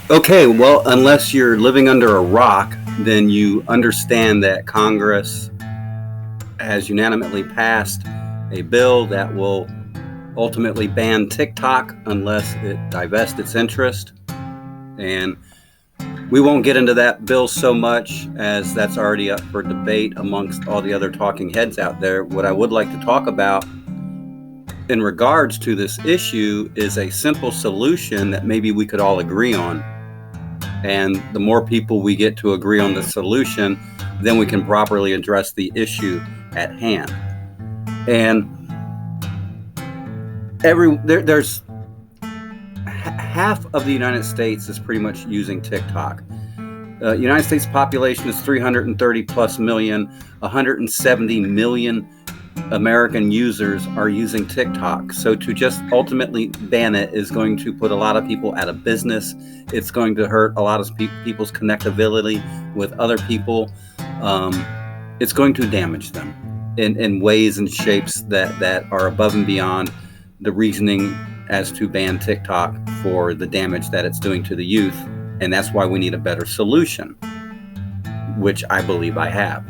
Okay, well, unless you're living under a rock, then you understand that Congress has unanimously passed a bill that will ultimately ban TikTok unless it divests its interest. And we won't get into that bill so much, as that's already up for debate amongst all the other talking heads out there. What I would like to talk about in regards to this issue is a simple solution that maybe we could all agree on. And the more people we get to agree on the solution, then we can properly address the issue at hand. And there's half of the United States is pretty much using TikTok. United States population is 330 plus million. 170 million American users are using TikTok. So to just ultimately ban it is going to put a lot of people out of business. It's going to hurt a lot of people's connectability with other people. It's going to damage them in ways and shapes that are above and beyond the reasoning as to ban TikTok for the damage that it's doing to the youth. And that's why we need a better solution, which I believe I have.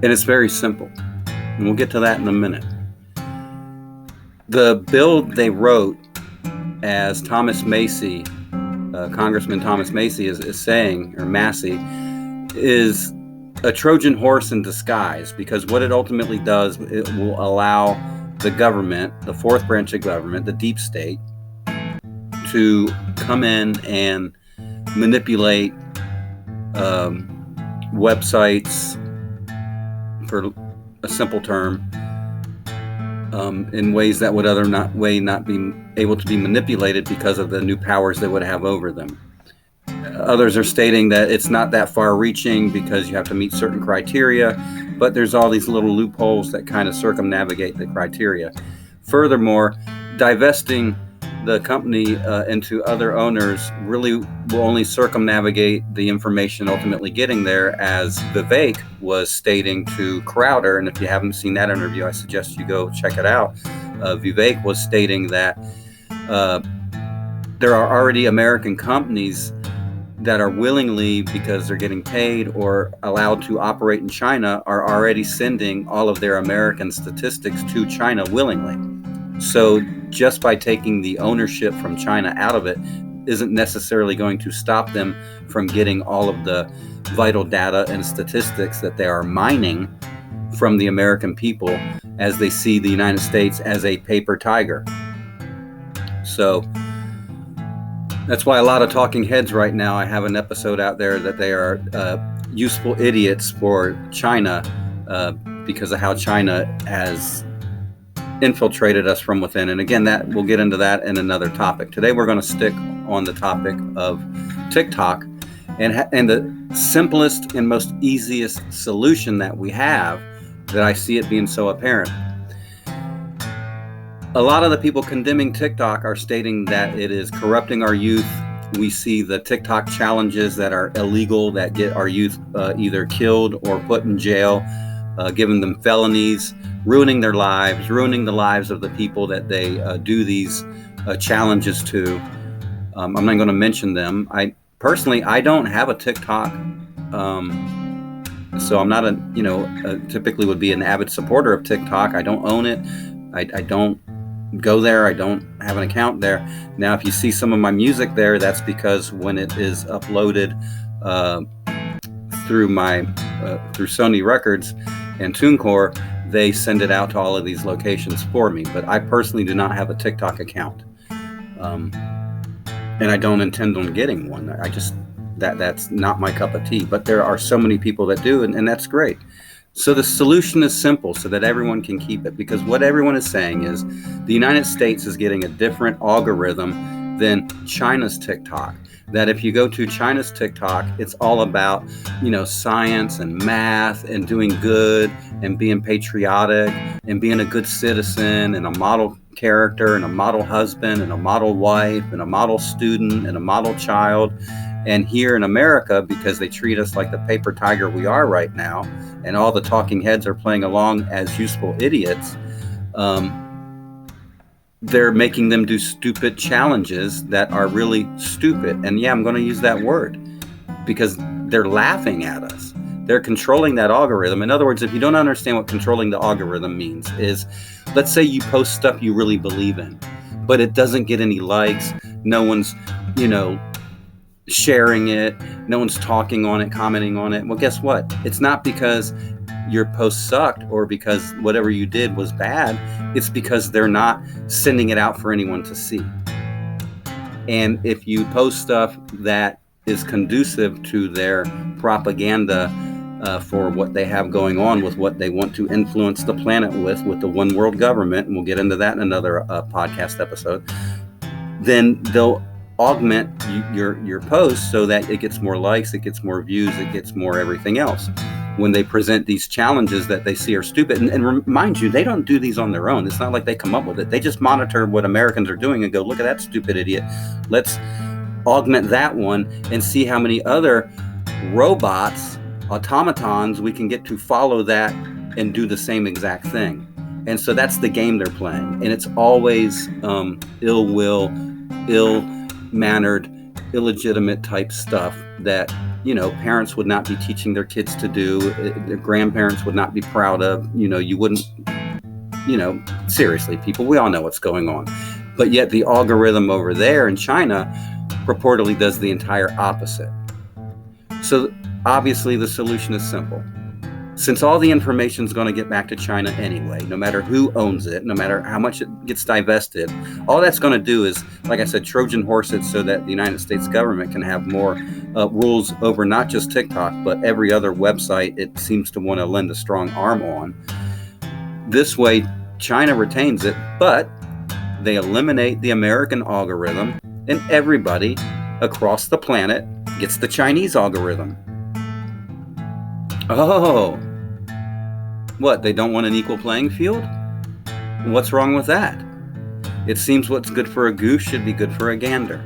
And it's very simple. And we'll get to that in a minute. The bill they wrote, as Thomas Massey, Congressman Thomas Massey is saying, or Massey, is a Trojan horse in disguise, because what it ultimately does, it will allow the government, the fourth branch of government, the deep state, to come in and manipulate websites, for a simple term, in ways that would not be able to be manipulated because of the new powers they would have over them. Others are stating that it's not that far-reaching because you have to meet certain criteria, but there's all these little loopholes that kind of circumnavigate the criteria. Furthermore, divesting the company into other owners really will only circumnavigate the information ultimately getting there, as Vivek was stating to Crowder. And if you haven't seen that interview, I suggest you go check it out. Vivek was stating that there are already American companies that are willingly, because they're getting paid or allowed to operate in China, are already sending all of their American statistics to China willingly. So just by taking the ownership from China out of it isn't necessarily going to stop them from getting all of the vital data and statistics that they are mining from the American people, as they see the United States as a paper tiger. So that's why a lot of talking heads right now, I have an episode out there that they are useful idiots for China because of how China has infiltrated us from within. And again, that we'll get into that in another topic. Today we're going to stick on the topic of TikTok and the simplest and most easiest solution that we have, that I see it being so apparent. A lot of the people condemning TikTok are stating that it is corrupting our youth. We see the TikTok challenges that are illegal, that get our youth either killed or put in jail, giving them felonies, ruining their lives, ruining the lives of the people that they do these challenges to. I'm not going to mention them. I don't have a TikTok, so I'm not typically would be an avid supporter of TikTok. I don't own it. I don't go there. I don't have an account there. Now, if you see some of my music there, that's because when it is uploaded through Sony Records and TuneCore, they send it out to all of these locations for me. But I personally do not have a TikTok account, and I don't intend on getting one. That's not my cup of tea. But there are so many people that do, and that's great. So the solution is simple, so that everyone can keep it, because what everyone is saying is the United States is getting a different algorithm than China's TikTok. That if you go to China's TikTok, it's all about, science and math and doing good and being patriotic and being a good citizen and a model character and a model husband and a model wife and a model student and a model child. And here in America, because they treat us like the paper tiger we are right now, and all the talking heads are playing along as useful idiots, they're making them do stupid challenges that are really stupid. And yeah, I'm going to use that word because they're laughing at us. They're controlling that algorithm. In other words, if you don't understand what controlling the algorithm means, is let's say you post stuff you really believe in, but it doesn't get any likes. No one's, sharing it. No one's talking on it, commenting on it. Well, guess what? It's not because your post sucked or because whatever you did was bad. It's because they're not sending it out for anyone to see. And if you post stuff that is conducive to their propaganda for what they have going on with what they want to influence the planet with the one world government, and we'll get into that in another podcast episode, then they'll augment your post so that it gets more likes, it gets more views, it gets more everything else. When they present these challenges that they see are stupid, and remind you, they don't do these on their own. It's not like they come up with it. They just monitor what Americans are doing and go, look at that stupid idiot. Let's augment that one and see how many other robots, automatons we can get to follow that and do the same exact thing. And so that's the game they're playing. And it's always ill will, ill-mannered, illegitimate type stuff that, parents would not be teaching their kids to do. Their grandparents would not be proud of. You wouldn't, seriously, people, we all know what's going on. But yet the algorithm over there in China purportedly does the entire opposite. So obviously the solution is simple. Since all the information is going to get back to China anyway, no matter who owns it, no matter how much it gets divested, all that's going to do is, like I said, Trojan horse it so that the United States government can have more rules over not just TikTok, but every other website it seems to want to lend a strong arm on. This way, China retains it, but they eliminate the American algorithm, and everybody across the planet gets the Chinese algorithm. Oh, what? They don't want an equal playing field? What's wrong with that? It seems what's good for a goose should be good for a gander.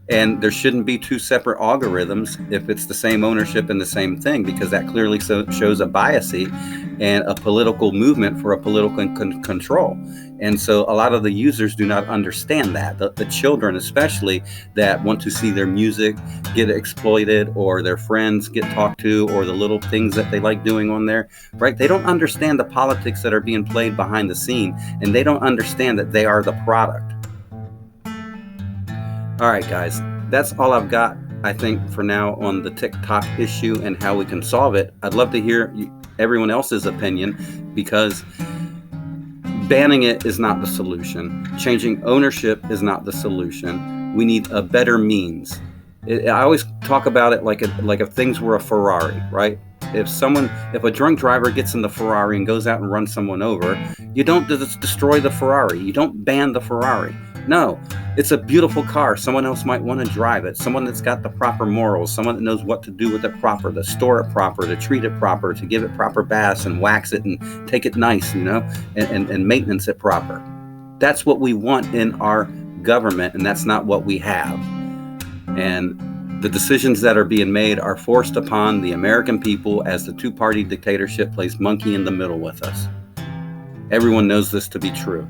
And there shouldn't be two separate algorithms if it's the same ownership and the same thing, because that clearly shows a biasy and a political movement for a political control. And so a lot of the users do not understand that. The children especially that want to see their music get exploited or their friends get talked to or the little things that they like doing on there, right? They don't understand the politics that are being played behind the scene, and they don't understand that they are the product. All right, guys, that's all I've got, I think, for now on the TikTok issue and how we can solve it. I'd love to hear everyone else's opinion, because banning it is not the solution. Changing ownership is not the solution. We need a better means. I always talk about it like if things were a Ferrari, right? If a drunk driver gets in the Ferrari and goes out and runs someone over, you don't destroy the Ferrari. You don't ban the Ferrari. No, it's a beautiful car. Someone else might want to drive it. Someone that's got the proper morals, someone that knows what to do with it proper, to store it proper, to treat it proper, to give it proper baths and wax it and take it nice, and maintenance it proper. That's what we want in our government, and that's not what we have. And the decisions that are being made are forced upon the American people as the two-party dictatorship plays monkey in the middle with us. Everyone knows this to be true.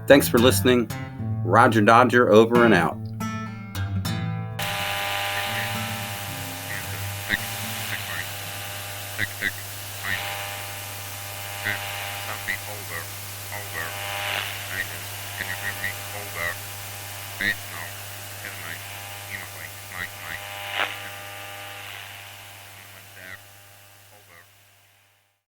Thanks for listening. Roger Dodger, over and out. Can you hear me? Hold up. Wait, no.